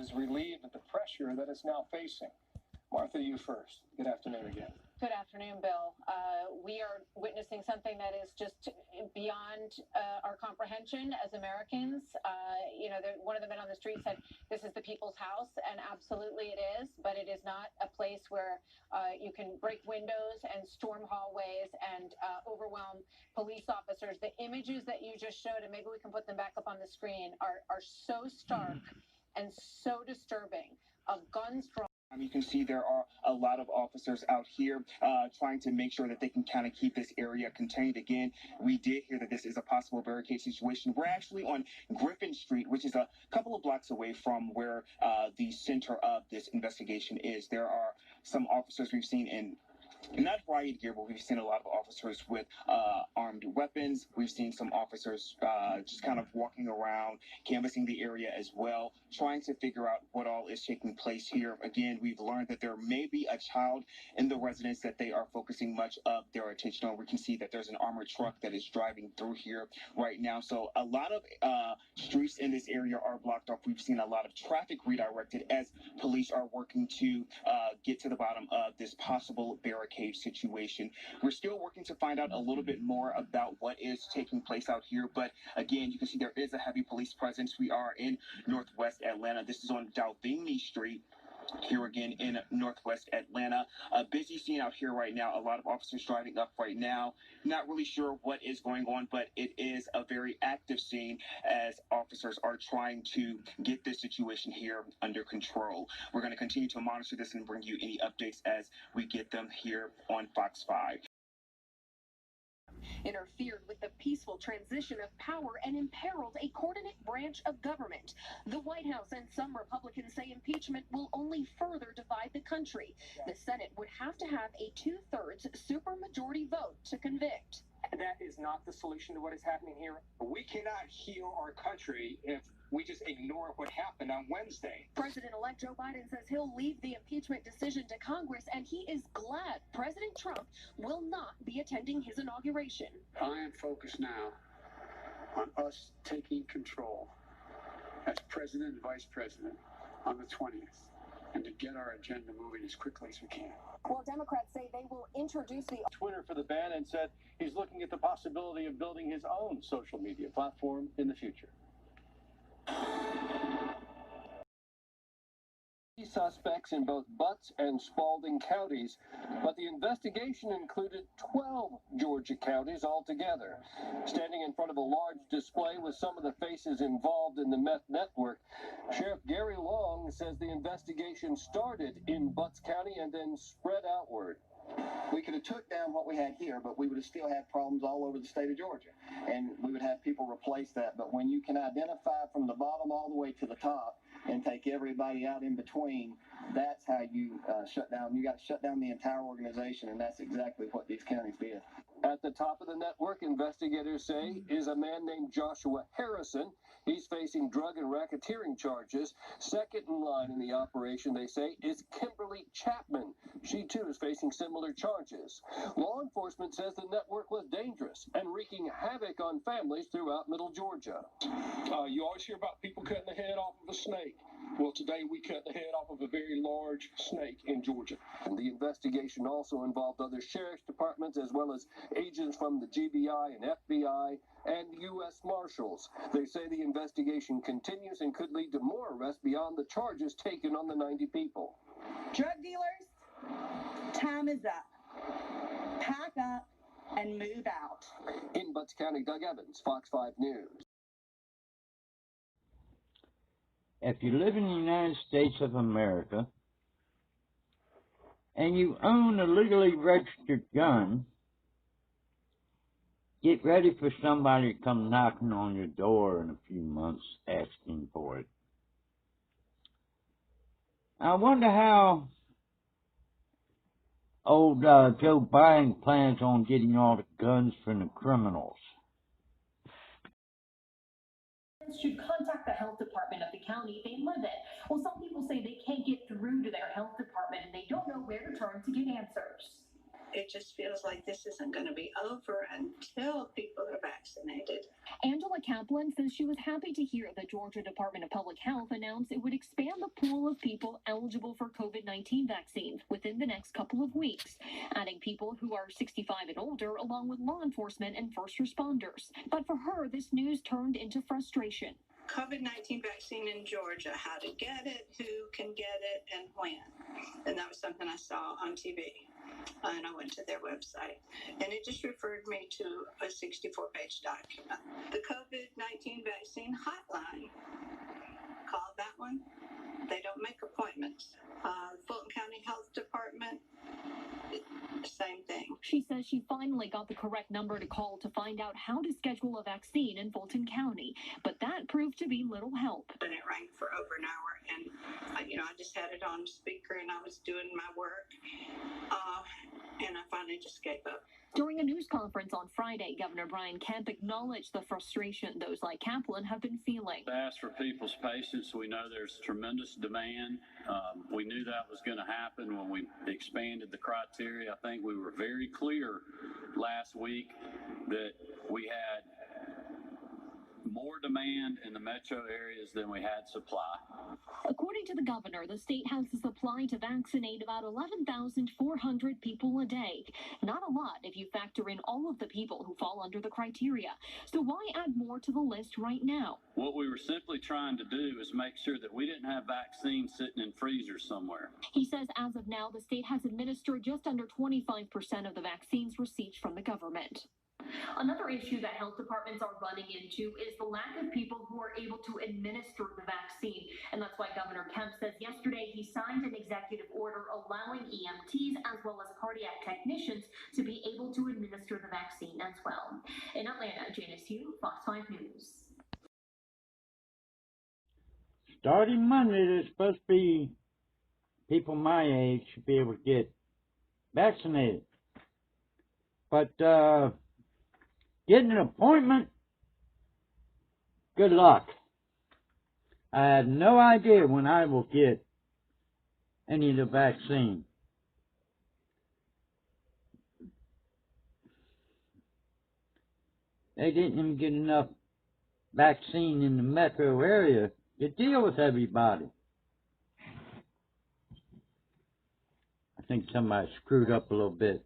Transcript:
is relieved of the pressure that it's now facing. Martha, you first. Good afternoon again. Good afternoon, Bill. We are witnessing something that is just beyond our comprehension as Americans. One of the men on the street said, this is the people's house, and absolutely it is, but it is not a place where you can break windows and storm hallways and overwhelm police officers. The images that you just showed, and maybe we can put them back up on the screen, are so stark and so disturbing of guns drawn. You can see there are a lot of officers out here trying to make sure that they can kind of keep this area contained. Again, we did hear that this is a possible barricade situation. We're actually on Griffin Street, which is a couple of blocks away from where the center of this investigation is. There are some officers we've seen in not riot gear, but we've seen a lot of officers with armed weapons. We've seen some officers just kind of walking around, canvassing the area as well, trying to figure out what all is taking place here. Again, we've learned that there may be a child in the residence that they are focusing much of their attention on. We can see that there's an armored truck that is driving through here right now. So a lot of streets in this area are blocked off. We've seen a lot of traffic redirected as police are working to get to the bottom of this possible barricade situation. We're still working to find out a little bit more about what is taking place out here, but again, you can see there is a heavy police presence. We are in Northwest Atlanta. This is on Dalvini Street here again in Northwest Atlanta. A busy scene out here right now. A lot of officers driving up right now. Not really sure what is going on, but it is a very active scene as officers are trying to get this situation here under control. We're going to continue to monitor this and bring you any updates as we get them here on Fox 5. Interfered with the peaceful transition of power and imperiled a coordinate branch of government. The White House and some Republicans say impeachment will only further divide the country. The Senate would have to have a 2/3 supermajority vote to convict. That is not the solution to what is happening here. We cannot heal our country if we just ignore what happened on Wednesday. President-elect Joe Biden says he'll leave the impeachment decision to Congress, and he is glad President Trump will not be attending his inauguration. I am focused now on us taking control as president and vice president on the 20th, and to get our agenda moving as quickly as we can. Well, Democrats say they will introduce the Twitter for the ban and said he's looking at the possibility of building his own social media platform in the future. Suspects in both Butts and Spalding counties, but the investigation included 12 Georgia counties altogether. Standing in front of a large display with some of the faces involved in the meth network, Sheriff Gary Long says the investigation started in Butts County and then spread outward. We could have took down what we had here, but we would have still had problems all over the state of Georgia, and we would have people replace that. But when you can identify from the bottom all the way to the top and take everybody out in between, that's how you shut down. You got to shut down the entire organization, and that's exactly what these counties did. At the top of the network, investigators say, is a man named Joshua Harrison. He's facing drug and racketeering charges. Second in line in the operation, they say, is Kimberly Chapman. She, too, is facing similar charges. Law enforcement says the network was dangerous and wreaking havoc on families throughout Middle Georgia. You always hear about people cutting the head off of a snake. Well, today we cut the head off of a very large snake in Georgia. And the investigation also involved other sheriff's departments as well as agents from the GBI and FBI and U.S. Marshals. They say the investigation continues and could lead to more arrests beyond the charges taken on the 90 people. Drug dealers, time is up. Pack up and move out. In Butts County, Doug Evans, Fox 5 News. If you live in the United States of America and you own a legally registered gun, get ready for somebody to come knocking on your door in a few months asking for it. I wonder how old Joe Biden plans on getting all the guns from the criminals. Should contact the health department of the county they live in. Well, some people say they can't get through to their health department and they don't know where to turn to get answers. It just feels like this isn't going to be over until people are vaccinated. Angela Kaplan says she was happy to hear the Georgia Department of Public Health announce it would expand the pool of people eligible for COVID-19 vaccines within the next couple of weeks, adding people who are 65 and older along with law enforcement and first responders. But for her, this news turned into frustration. COVID-19 vaccine in Georgia, how to get it, who can get it, and when. And that was something I saw on TV. And I went to their website. And it just referred me to a 64-page document. The COVID-19 vaccine hotline. Call that one. They don't make appointments. Fulton County Health Department, same thing. She says she finally got the correct number to call to find out how to schedule a vaccine in Fulton County, but that proved to be little help. And it rang for over an hour, and I just had it on speaker, and I was doing my work, and I finally just gave up. During a news conference on Friday, Governor Brian Kemp acknowledged the frustration those like Kaplan have been feeling. I asked for people's patience. We know there's tremendous demand. We knew that was going to happen when we expanded the criteria. I think we were very clear last week that we had more demand in the metro areas than we had supply. According to the governor, the state has the supply to vaccinate about 11,400 people a day. Not a lot if you factor in all of the people who fall under the criteria. So why add more to the list right now? What we were simply trying to do is make sure that we didn't have vaccines sitting in freezers somewhere. He says as of now, the state has administered just under 25% of the vaccines received from the government. Another issue that health departments are running into is the lack of people who are able to administer the vaccine. And that's why Governor Kemp says yesterday he signed an executive order allowing EMTs as well as cardiac technicians to be able to administer the vaccine as well. In Atlanta, Janice Hugh, Fox 5 News. Starting Monday, there's supposed to be people my age should be able to get vaccinated. But, getting an appointment, good luck. I have no idea when I will get any of the vaccine. They didn't even get enough vaccine in the metro area to deal with everybody. I think somebody screwed up a little bit.